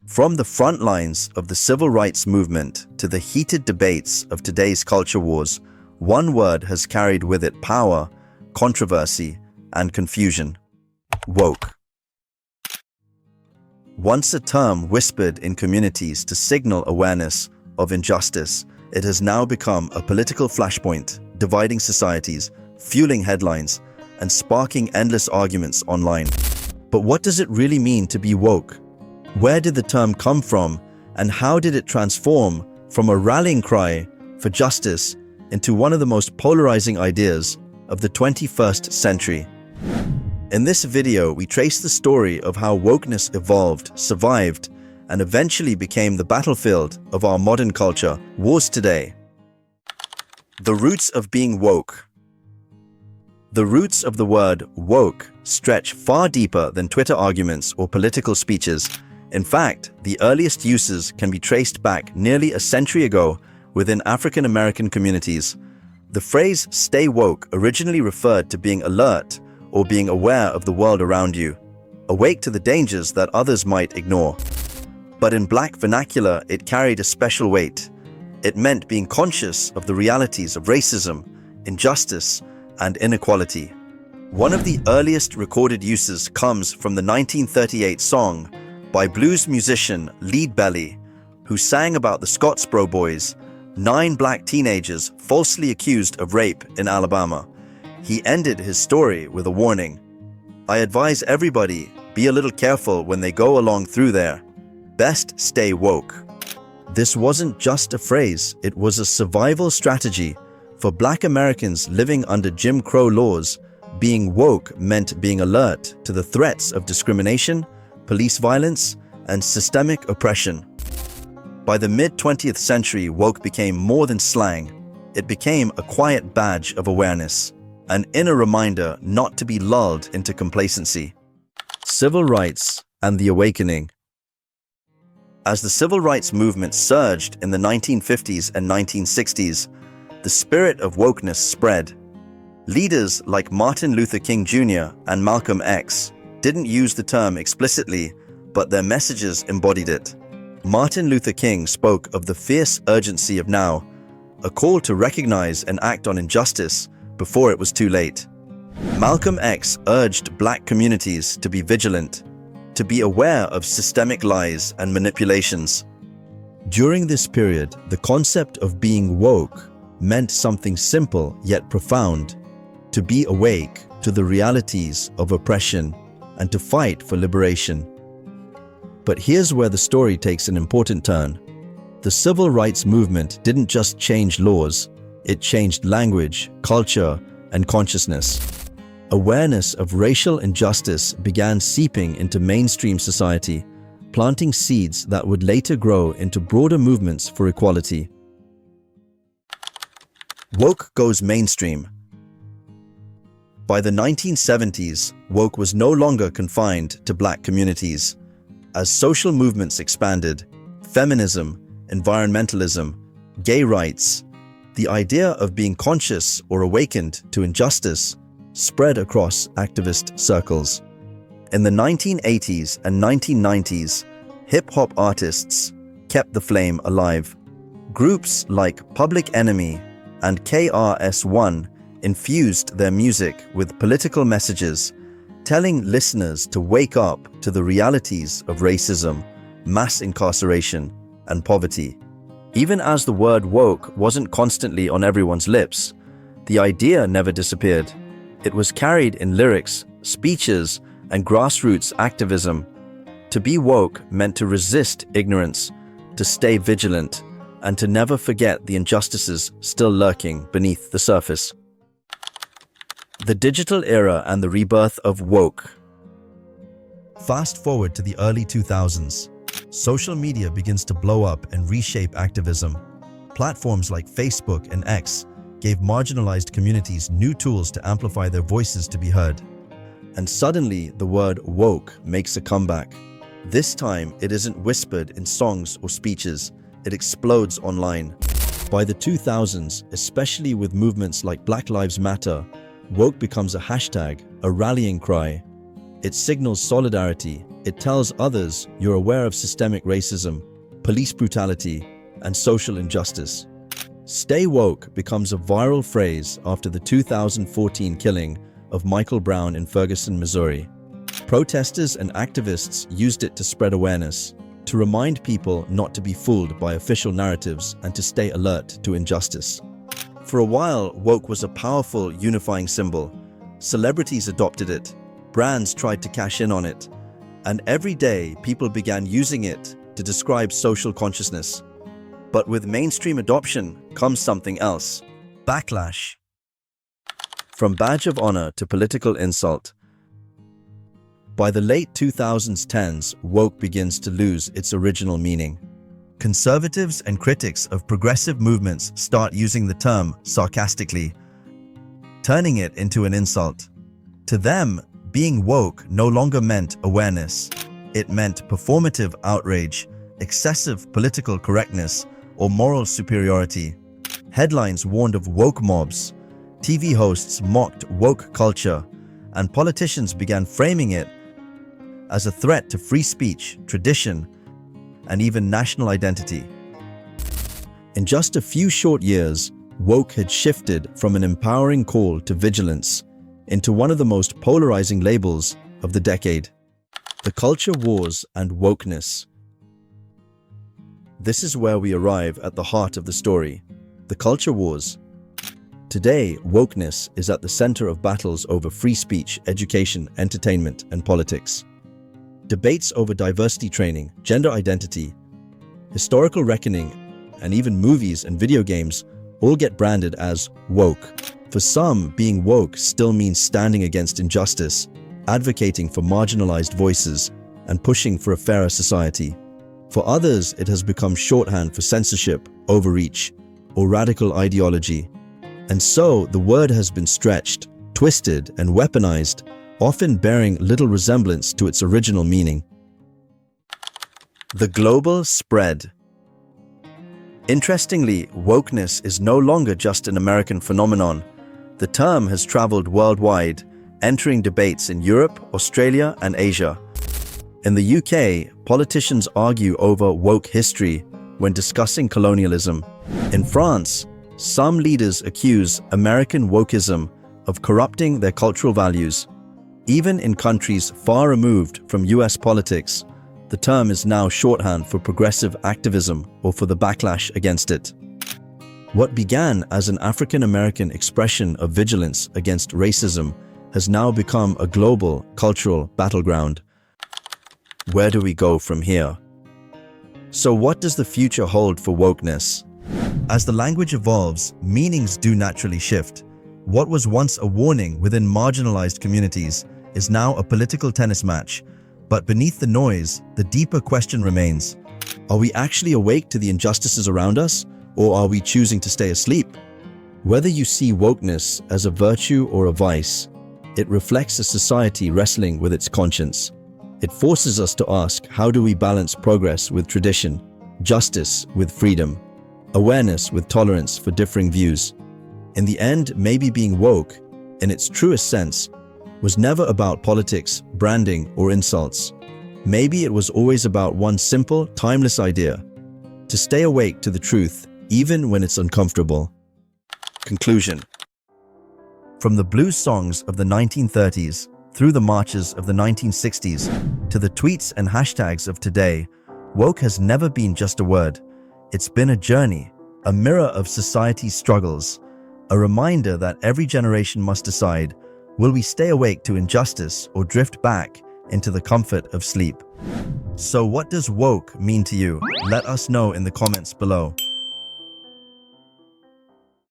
From the front lines of the civil rights movement to the heated debates of today's culture wars, one word has carried with it power, controversy, and confusion: woke. Once a term whispered in communities to signal awareness of injustice, it has now become a political flashpoint, dividing societies, fueling headlines, and sparking endless arguments online. But what does it really mean to be woke? Where did the term come from, and how did it transform from a rallying cry for justice into one of the most polarizing ideas of the 21st century? In this video, we trace the story of how wokeness evolved, survived, and eventually became the battlefield of our modern culture wars today. The roots of being woke. The roots of the word woke stretch far deeper than Twitter arguments or political speeches. In fact, the earliest uses can be traced back nearly a century ago within African American communities. The phrase "stay woke" originally referred to being alert or being aware of the world around you, awake to the dangers that others might ignore. But in Black vernacular, it carried a special weight. It meant being conscious of the realities of racism, injustice, and inequality. One of the earliest recorded uses comes from the 1938 song by blues musician Lead Belly, who sang about the Scottsboro Boys, 9 black teenagers falsely accused of rape in Alabama. He ended his story with a warning: "I advise everybody, be a little careful when they go along through there. Best stay woke." This wasn't just a phrase, it was a survival strategy for Black Americans living under Jim Crow laws. Being woke meant being alert to the threats of discrimination, police violence, and systemic oppression. By the mid-20th century, woke became more than slang. It became a quiet badge of awareness, an inner reminder not to be lulled into complacency. Civil rights and the awakening. As the civil rights movement surged in the 1950s and 1960s, the spirit of wokeness spread. Leaders like Martin Luther King Jr. and Malcolm X didn't use the term explicitly, but their messages embodied it. Martin Luther King spoke of the fierce urgency of now, a call to recognize and act on injustice before it was too late. Malcolm X urged Black communities to be vigilant, to be aware of systemic lies and manipulations. During this period, the concept of being woke meant something simple yet profound: to be awake to the realities of oppression and to fight for liberation. But here's where the story takes an important turn. The civil rights movement didn't just change laws, it changed language, culture, and consciousness. Awareness of racial injustice began seeping into mainstream society, planting seeds that would later grow into broader movements for equality. Woke goes mainstream. By the 1970s, woke was no longer confined to Black communities. As social movements expanded, feminism, environmentalism, gay rights, the idea of being conscious or awakened to injustice spread across activist circles. In the 1980s and 1990s, hip-hop artists kept the flame alive. Groups like Public Enemy and KRS-One infused their music with political messages, telling listeners to wake up to the realities of racism, mass incarceration, and poverty. Even as the word woke wasn't constantly on everyone's lips, the idea never disappeared. It was carried in lyrics, speeches, and grassroots activism. To be woke meant to resist ignorance, to stay vigilant, and to never forget the injustices still lurking beneath the surface. The digital era and the rebirth of woke. Fast forward to the early 2000s. Social media begins to blow up and reshape activism. Platforms like Facebook and X gave marginalized communities new tools to amplify their voices to be heard. And suddenly, the word woke makes a comeback. This time, it isn't whispered in songs or speeches, it explodes online. By the 2000s, especially with movements like Black Lives Matter, woke becomes a hashtag, a rallying cry. It signals solidarity. It tells others you're aware of systemic racism, police brutality, and social injustice. Stay woke becomes a viral phrase after the 2014 killing of Michael Brown in Ferguson, Missouri. Protesters and activists used it to spread awareness, to remind people not to be fooled by official narratives and to stay alert to injustice. For a while, woke was a powerful, unifying symbol. Celebrities adopted it, brands tried to cash in on it, and every day people began using it to describe social consciousness. But with mainstream adoption comes something else: backlash. From badge of honor to political insult. By the late 2010s, woke begins to lose its original meaning. Conservatives and critics of progressive movements start using the term sarcastically, turning it into an insult. To them, being woke no longer meant awareness. It meant performative outrage, excessive political correctness, or moral superiority. Headlines warned of woke mobs, TV hosts mocked woke culture, and politicians began framing it as a threat to free speech, tradition, and even national identity. In just a few short years, woke had shifted from an empowering call to vigilance into one of the most polarizing labels of the decade: the culture wars and wokeness. This is where we arrive at the heart of the story: the culture wars. Today, wokeness is at the center of battles over free speech, education, entertainment, and politics. Debates over diversity training, gender identity, historical reckoning, and even movies and video games all get branded as woke. For some, being woke still means standing against injustice, advocating for marginalized voices, and pushing for a fairer society. For others, it has become shorthand for censorship, overreach, or radical ideology. And so, the word has been stretched, twisted, and weaponized, often bearing little resemblance to its original meaning. The global spread. Interestingly, wokeness is no longer just an American phenomenon. The term has traveled worldwide, entering debates in Europe, Australia, and Asia. In the UK, politicians argue over woke history when discussing colonialism. In France, some leaders accuse American wokeism of corrupting their cultural values. Even in countries far removed from US politics, the term is now shorthand for progressive activism or for the backlash against it. What began as an African-American expression of vigilance against racism has now become a global cultural battleground. Where do we go from here? So what does the future hold for wokeness? As the language evolves, meanings do naturally shift. What was once a warning within marginalized communities is now a political tennis match. But beneath the noise, the deeper question remains: are we actually awake to the injustices around us, or are we choosing to stay asleep? Whether you see wokeness as a virtue or a vice, it reflects a society wrestling with its conscience. It forces us to ask, how do we balance progress with tradition, justice with freedom, awareness with tolerance for differing views? In the end, maybe being woke, in its truest sense, was never about politics, branding, or insults. Maybe it was always about one simple, timeless idea: to stay awake to the truth, even when it's uncomfortable. Conclusion. From the blues songs of the 1930s, through the marches of the 1960s, to the tweets and hashtags of today, woke has never been just a word. It's been a journey, a mirror of society's struggles, a reminder that every generation must decide: will we stay awake to injustice or drift back into the comfort of sleep? So what does woke mean to you? Let us know in the comments below.